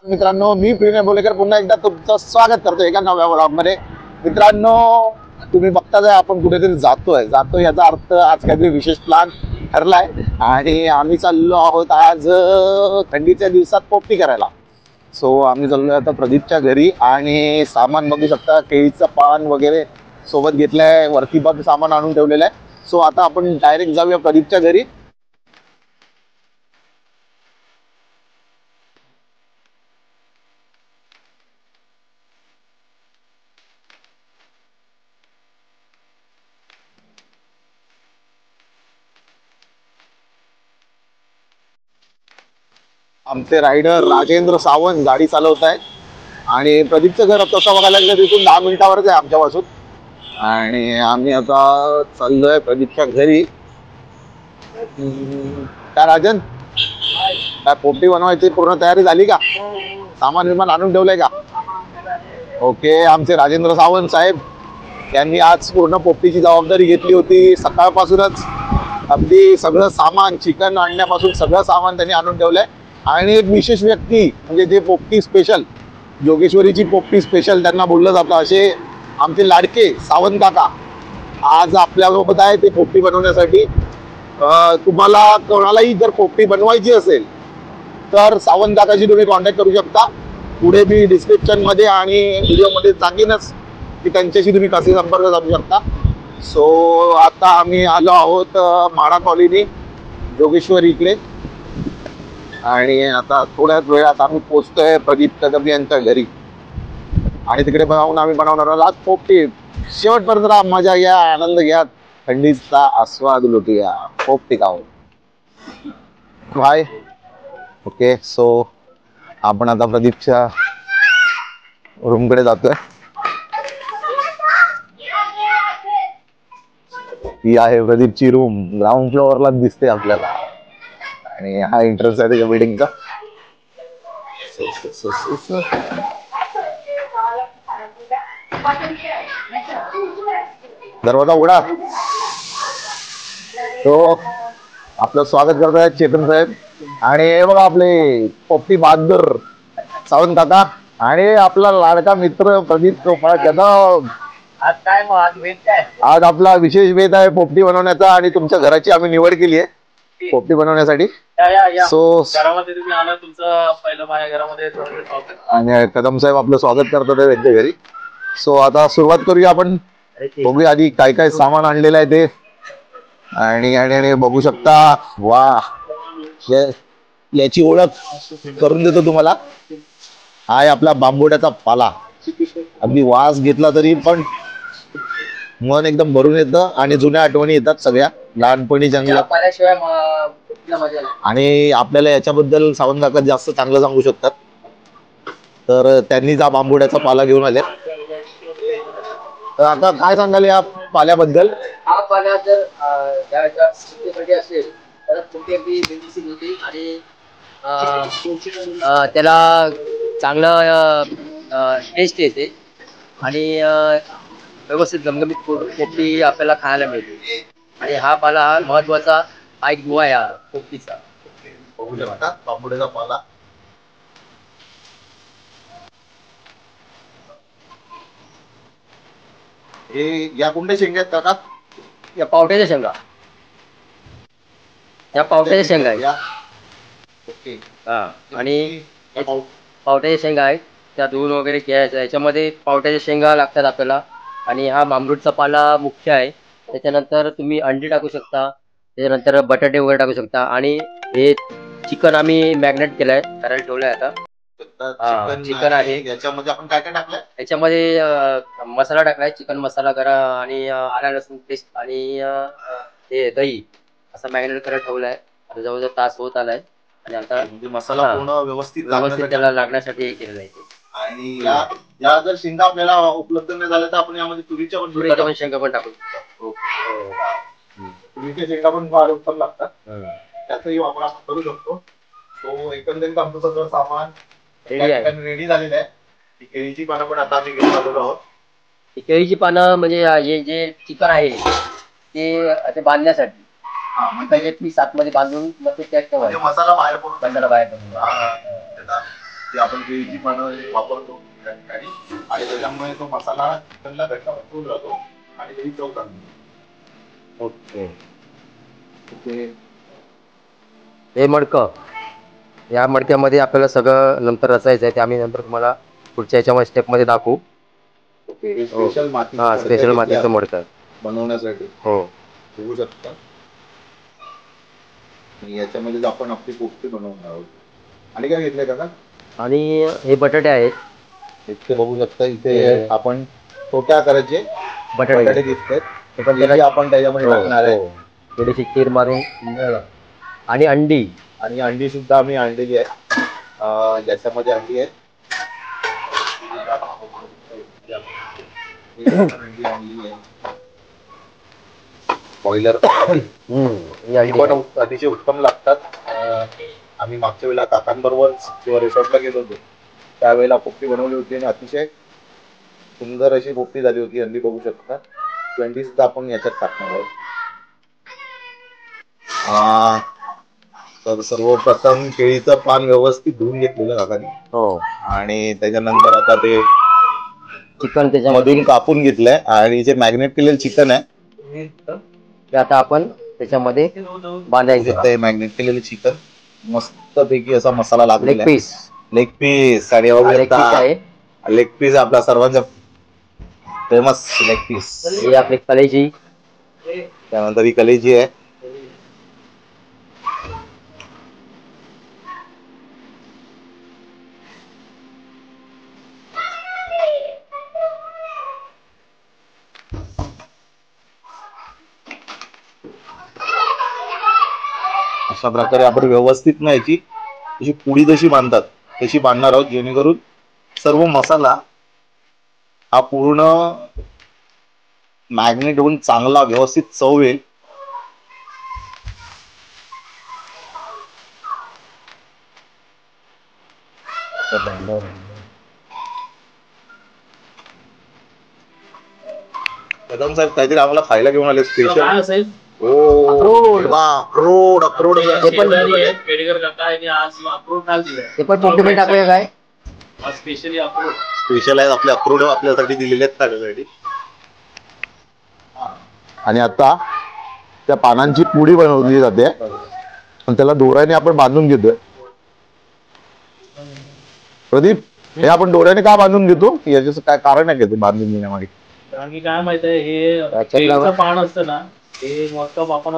मित्रांनो, मी प्रिय बोलेकर पुन्हा एकदा तुमचं स्वागत करतो एका नव्या व्लॉगमध्ये. मित्रांनो, तुम्ही बघताच आहे आपण कुठेतरी जातो याचा अर्थ आज काहीतरी विशेष प्लॅन ठरलाय आणि आम्ही चाललो आहोत आज थंडीच्या दिवसात पोपटी करायला. सो आम्ही चाललोय आता प्रदीपच्या घरी आणि सामान बघू शकता, केळीचं पान वगैरे सोबत घेतलंय, वरती बघ सामान आणून ठेवलेलं आहे. सो आता आपण डायरेक्ट जाऊया प्रदीपच्या घरी. आमचे रायडर राजेंद्र सावंत गाडी चालवत आहेत आणि प्रदीपचं घर तसं बघायला गेलं तिथून 10 मिनिटावरच आहे आमच्यापासून. आणि आम्ही आता चाललोय प्रदीपच्या घरी. काय राजन, काय पोपटी बनवायची पूर्ण तयारी झाली का? सामान विमान आणून ठेवलंय का? ओके. आमचे राजेंद्र सावंत साहेब यांनी आज पूर्ण पोपटीची जबाबदारी घेतली होती. सकाळपासूनच अगदी सगळं सामान, चिकन आणण्यापासून सगळं सामान त्यांनी आणून ठेवलंय. आणि एक विशेष व्यक्ती म्हणजे जे पोपटी स्पेशल, जोगेश्वरीची पोपटी स्पेशल त्यांना बोललं जातं, असे आमचे लाडके सावंत काका आज आपल्यासोबत आहे ते पोपटी बनवण्यासाठी. तुम्हाला कोणालाही जर पोपटी बनवायची असेल तर सावंत काकाशी तुम्ही कॉन्टॅक्ट करू शकता. पुढे मी डिस्क्रिप्शनमध्ये आणि व्हिडिओमध्ये सांगेनच की त्यांच्याशी तुम्ही कसे संपर्क साधू शकता. सो आता आम्ही आलो आहोत म्हाडा कॉलनी जोगेश्वरी इकडे आणि आता थोड्याच वेळात आम्ही पोहोचतोय प्रदीप कदम यांच्या घरी आणि तिकडे आम्ही बनवणार आहोत आज पोपटी. शेवटपर्यंत मजा घ्या, आनंद घ्या, थंडीचा आस्वाद लुटूया, पोपटी खाऊ. बाय. ओके. सो आपण आता प्रदीपच्या रूमकडे जातोय. ही आहे प्रदीपची रूम, ग्राउंड फ्लोअरला दिसते आपल्याला आणि हा एंट्रन्स आहे त्याच्या बिल्डिंगचा. दरवाजा उघडा. तो आपलं स्वागत करतोय चेतन साहेब आणि हे बघा आपले पोपटी बहादूर सावंत काका आणि आपला लाडका मित्र प्रदीप कदम. आज काय मग आज वेद काय? आज आपला विशेष वेध आहे पोपटी बनवण्याचा आणि तुमच्या घराची आम्ही निवड केली आहे पोपटी बनवण्यासाठी. सो घरामध्ये तुम्ही आला, तुमचं पहिलं माझ्या घरामध्ये आणि कदम साहेब आपलं स्वागत करतात त्यांच्या घरी. सो आता सुरुवात करूया आपण. बघूया आधी काय काय सामान आणलेलं आहे ते. आणि आणि बघू शकता, वा, याची ओळख करून देतो तुम्हाला. हा आहे आपला बांबोड्याचा पाला. अगदी वास घेतला तरी पण मन एकदम भरून येतं आणि जुन्या आठवणी येतात सगळ्या लहानपणी जंगलात. आणि आपल्याला याच्याबद्दल सावंत काका जास्त चांगलं सांगू शकतात, तर त्यांनीच हा बांबोड्याचा पाला घेऊन आले. तर आता काय सांगाल या पाल्याबद्दल? हा पाला जर त्यासाठी असेल तर तुमची अगदी मेडिसिन होती आणि त्याला चांगलं टेस्ट येते आणि व्यवस्थित गमगमीत पोपटी आपल्याला खायला मिळते. आणि हा पाला हा महत्वाचा हा एक दुवा आहे पोपटीचा. बघू शकता बांबोड्याचा पाला. हे या कोणत्या शेंगा आहेत काका? या पावट्याच्या शेंगा, या पावट्याच्या शेंगा आहेत. ओके. हा, आणि पावट्याच्या शेंगा आहेत त्या धुवून वगैरे घ्यायच्या. याच्यामध्ये पावट्याच्या शेंगा लागतात आपल्याला. आणि हा बांबरूटचा पाला मुख्य आहे. त्याच्यानंतर तुम्ही अंडी टाकू शकता, त्याच्यानंतर बटाटे वगैरे टाकू शकता. आणि हे चिकन आम्ही मॅग्नेट केलंय, करायला ठेवलंय आता. चिकन आहे. याच्यामध्ये आपण काय काय टाकलंय? याच्यामध्ये मसाला टाकलाय, चिकन मसाला करा आणि आला लसूण पेस्ट आणि हे दही असं मॅग्नेट करायला ठेवलंय. आता जवळजवळ तास होत आलाय आणि आता मसाला पूर्ण व्यवस्थित त्याला लागण्यासाठी हे केलेलं आहे. आणि या जर शेंगा आपल्याला उपलब्ध नाही झाल्या तर आपण यामध्ये तुरीच्या पण शेंगा पण टाकू शकतो. तुरीच्या शेंगा पण फार उत्तम लागतात, त्याचाही वापर आपण करू शकतो. तो एकंदरीत आमचं सगळं सामान रेडी झालेलं आहे. केळीची पानं पण आता आम्ही घेऊन आलेलो आहोत. केळीची पानं म्हणजे हे जे चिकन आहे ते बांधण्यासाठी त्याच्यात मी सातमध्ये बांधून मग ते त्यात मसाला बाहेर पडून बाहेर पडून. ती आपण केळीची पानं वापरतो त्या ठिकाणी आणि त्याच्यामुळे तो मसाला चिकनला घट्ट बसवून राहतो आणि त्याची चव चांगली. ओके. ते हे मडकं, या मडक्यामध्ये आपल्याला सगळं नंतर रचायचं आहे, ते आम्ही नंतर तुम्हाला पुढच्या याच्यामध्ये स्टेपमध्ये दाखवू. स्पेशल माती हा, स्पेशल मातीचं मडकं बनवण्यासाठी हो. बघू शकता. आणि याच्यामध्ये आपण आपली पोपटी बनवणार आहोत. आणि काय घेतलंय काका? आणि हे बटाटे आहेत. इथे बघू शकता, इथे आपण छोट्या आकाराचे बटाटे घेतलेत. ते पण त्याला आपण त्याच्यामध्ये टाकणार आहे. थोडीशी तीर मारून. आणि अंडी, आणि अंडी सुद्धा आम्ही आणलेली आहे. ज्याच्यामध्ये अंडी आहेत बॉयलर पण अतिशय उत्तम लागतात. आम्ही मागच्या वेळेला काकांबरोबर किंवा रिसॉर्टला गेलो होतो, त्यावेळेला पोपटी बनवली होती आणि अतिशय सुंदर अशी पोपटी झाली होती. अंडी बघू शकता. 20 सुद्धा आपण याच्यात टाकणार आहोत. तर सर्वप्रथम केळीचं पान व्यवस्थित धुवून घेतलेलं काकांनी हो. आणि त्याच्यानंतर आता ते चिकन त्याच्यामध्ये मधून कापून घेतलंय आणि जे मॅग्नेट केलेलं चिकन आहे ते आता आपण त्याच्यामध्ये बांधायचं. ते मॅग्नेट केलेलं चिकन मस्त पैकी असा मसाला लागलेला लेग पीस. लेग पीस आणि लेग पीस आहे. लेग पीस आपला सर्वांचा फेमस लेग पीस. ही आपली कलेजी. त्यानंतर ही कलेजी आहे. अशा प्रकारे आपण व्यवस्थित ना याची अशी पुडी जशी बांधतात तशी बांधणार आहोत, जेणेकरून सर्व मसाला हा पूर्ण मॅग्नेट होऊन चांगला व्यवस्थित चव येईल. कदम साहेब काहीतरी आम्हाला खायला घेऊन आले स्पेशल. अक्रोड ते पण पोपटी टाकूया काय? स्पेशल आहेत आपले अक्रोड, आपल्यासाठी दिलेले आहेत खाण्यासाठी. आणि आता त्या पानांची पुडी बनवली जाते आणि त्याला दोऱ्याने आपण बांधून घेतोय. प्रदीप, हे आपण दोऱ्याने का बांधून घेतो? याचं काय कारण आहे का ते बांधून घेण्यामागे? कारण की काय माहित आहे, हे केळीचं पान असतं ना, हे मोठं आपण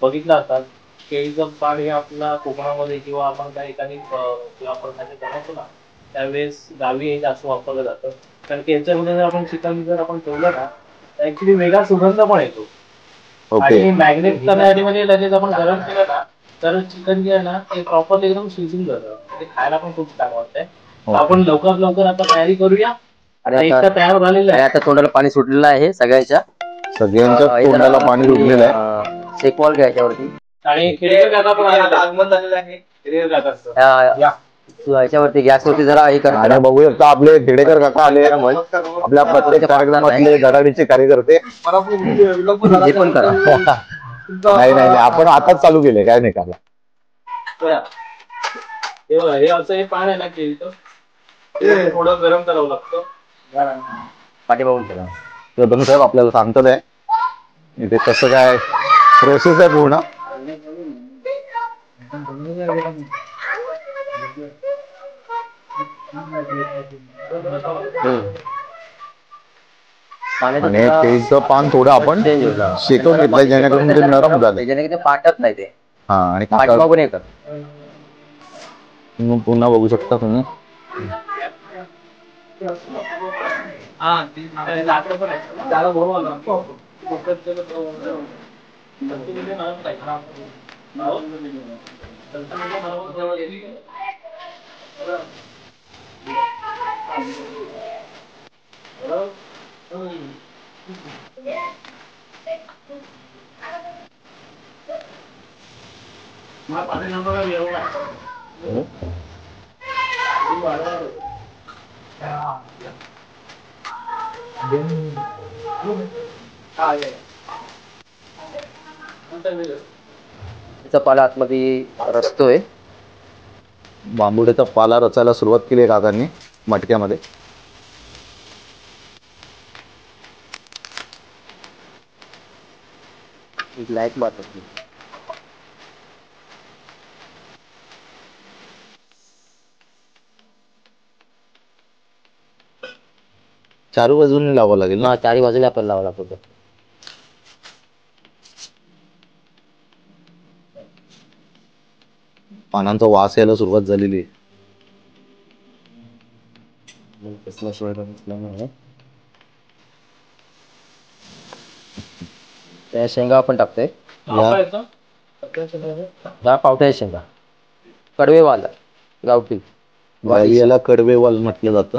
बघितलं असतात. केळीचं पान हे आपल्या कोकणामध्ये किंवा आपण काही एखादी आपण बनवतो ना, त्यावेळेस गावी हे जास्त वापरलं जातं. कारण की याच्यामध्ये जर आपण चिकन जर आपण ठेवलं ना, तर ऍक्च्युली वेगळा सुगंध पण येतो. आणि मॅग्नेट करण्यासाठी म्हणजे लगेच आपण गरम केलं ना, तर चिकन जे आहे ना ते प्रॉपर एकदम शिजून जातं. ते खायला पण खूप छान वाटतंय. आपण लवकर आता तयारी करूया. आणि तयार झालेलं आहे. आता तोंडाला पाणी सुटलेलं आहे सगळ्यांच्या तोंडाला पाणी सुटलेलं आहे. शेकवॉल घ्यायच्या वरती आणि आगमन झालेलं आहे. याच्यावरती गॅसवरती जरा हे करा. आणि बघू शकता आपले खेडेकर काका आले, आपल्या प्रत्येक कार्यक्रमातले धडाडीचे कार्यकर्ते. हे पण करा. नाही आपण आताच चालू केले, काय नाही काला. हे असं हे पान आहे ना केळीचं, ते थोडं गरम करावं लागतं. पाठीमागून केला. तर साहेब आपल्याला सांगतात आहे इथे कसं काय प्रोसेस आहे पूर्ण. आणि केळीचं पान थोडं आपण शेकून घेतलंय जेणेकरून ते नरम झालं, जेणेकरून ते पाटत नाही ते. हा, आणि पाठीमागून हे कर. पुन्हा बघू शकता तुम्ही. पाला आतमध्ये रचतोय. बांबुड्याचा पाला रचायला सुरुवात केली आहे काकांनी मटक्यामध्ये. लाईट मारतो. चारू बाजूने लावावं लागेल ना. हा, चारी बाजूला आपण लावला लागतो. पानांचा वास यायला सुरुवात झालेली आहे. त्या शेंगा आपण टाकतोय. आपला येतो हा पावट्याच्या शेंगा, कडवेवाल गावठी. वाली याला कडवेवाल म्हटलं जातं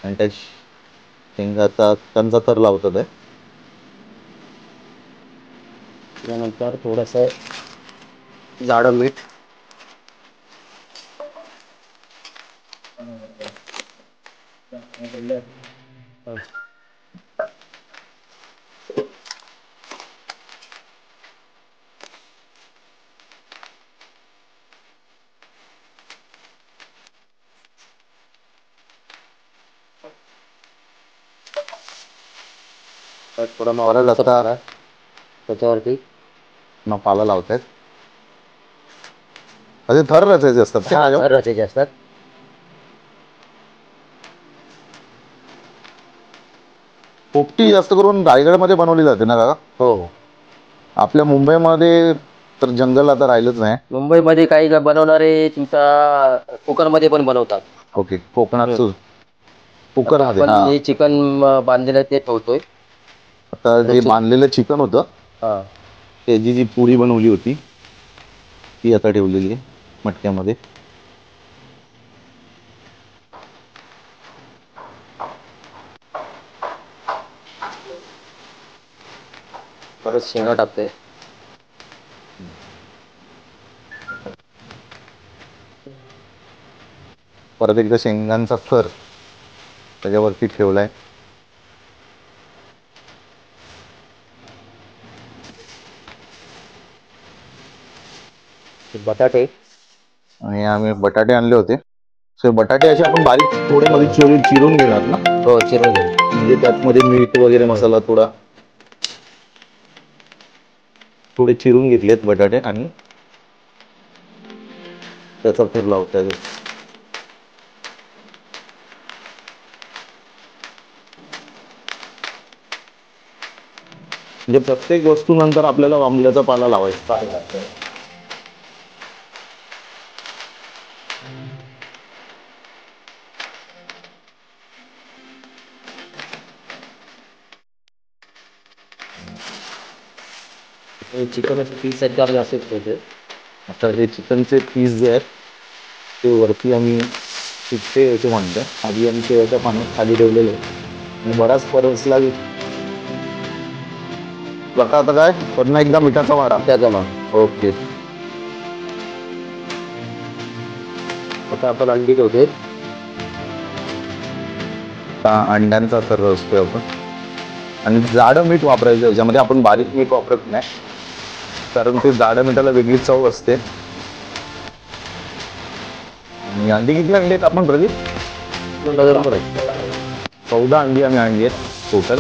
आणि त्या शेंगाचा त्यांचा थर लावतात आहे. त्यानंतर थोडस जाडं मीठ. थोडा मावरा आता त्याच्यावरती पाला लावतायत. असे थर रचायचे असतात का? रचायचे असतात. पोपटी जास्त करून रायगडमध्ये बनवली जाते ना काका? हो, आपल्या मुंबईमध्ये तर जंगल आता राहिलंच नाही. मुंबईमध्ये काही बनवणारे तुमचा कुकरमध्ये पण बनवतात. ओके, कोकणात कुकर मध्ये. आपण जे चिकन बांधलेलं ते ठेवतोय. आता जे बांधलेलं चिकन होतं हा, त्याची जी पुरी बनवली होती ती आता ठेवलेली आहे मटक्यामध्ये. परत शेंगा टाकतोय. परत एकदा शेंगांचा थर त्याच्यावरती ठेवलाय. बटाटे आणि आम्ही बटाटे आणले होते. सो बटाटे असे आपण बारीक थोडे मध्ये चिरून घेणार ना? हो, चिरून घे. म्हणजे त्यात मध्ये मीठ वगैरे मसाला थोडे चिरून घेतलेत बटाटे आणि त्याचा थर लावतात. म्हणजे प्रत्येक वस्तू नंतर आपल्याला आंबल्याचा पाला लावायचा. चिकन पीस आहेत आपले असे ठेवते. आता हे चिकनचे पीस जे आहेत ते वरती आम्ही शिट्टे याचे म्हणतो. आधी आम्ही तेव्हाच्या पाण्यात खाली ठेवलेले आणि बराच परसला बघा. आता काय पुन्हा एकदा मिठाचा वाडा त्याचा मग ओके. आता आपण अंडी ठेवतोय. अंड्यांचा थर असतोय आपण आणि जाडं मीठ वापरायचं. याच्यामध्ये आपण बारीक मीठ वापरत नाही कारण ते जाडं मिठाला वेगळी चव असते. आणि अंडी किती आणली आहेत आपण प्रदीप? 14 अंडी आम्ही आणली आहेत टोटल.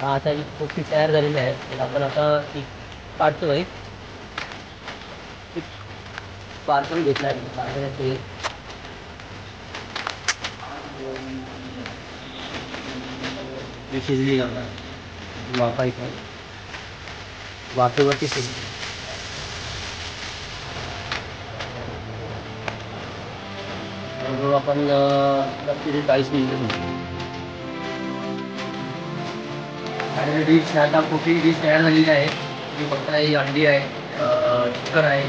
हा आता ही पोपटी तयार झालेली आहे तर आपण आता ती काढतोय. पार्सल घेतला आहे शिजली वाफायचं वाफेवरती शिजली. आपण 40 मिनिटं आणि डिश आता कुठली डिश तयार झालेली आहे. तुम्ही बघताय ही अंडी आहे, चिकन आहे,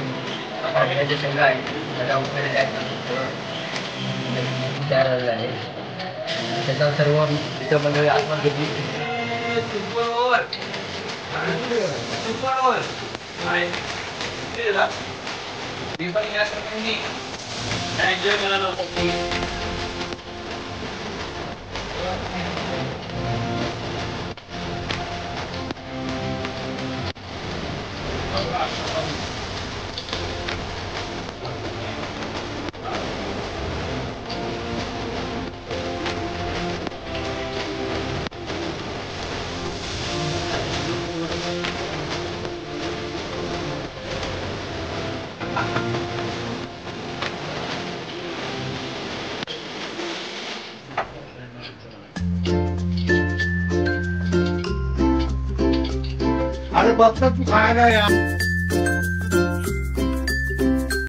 पावट्याच्या शेंगा आहे, त्याला उकडे तयार झालेलं आहे. त्याचा सर्व मित्रमंडळी आत्मा घेतली. एन्जॉय करायला अरे बघ तू खायला या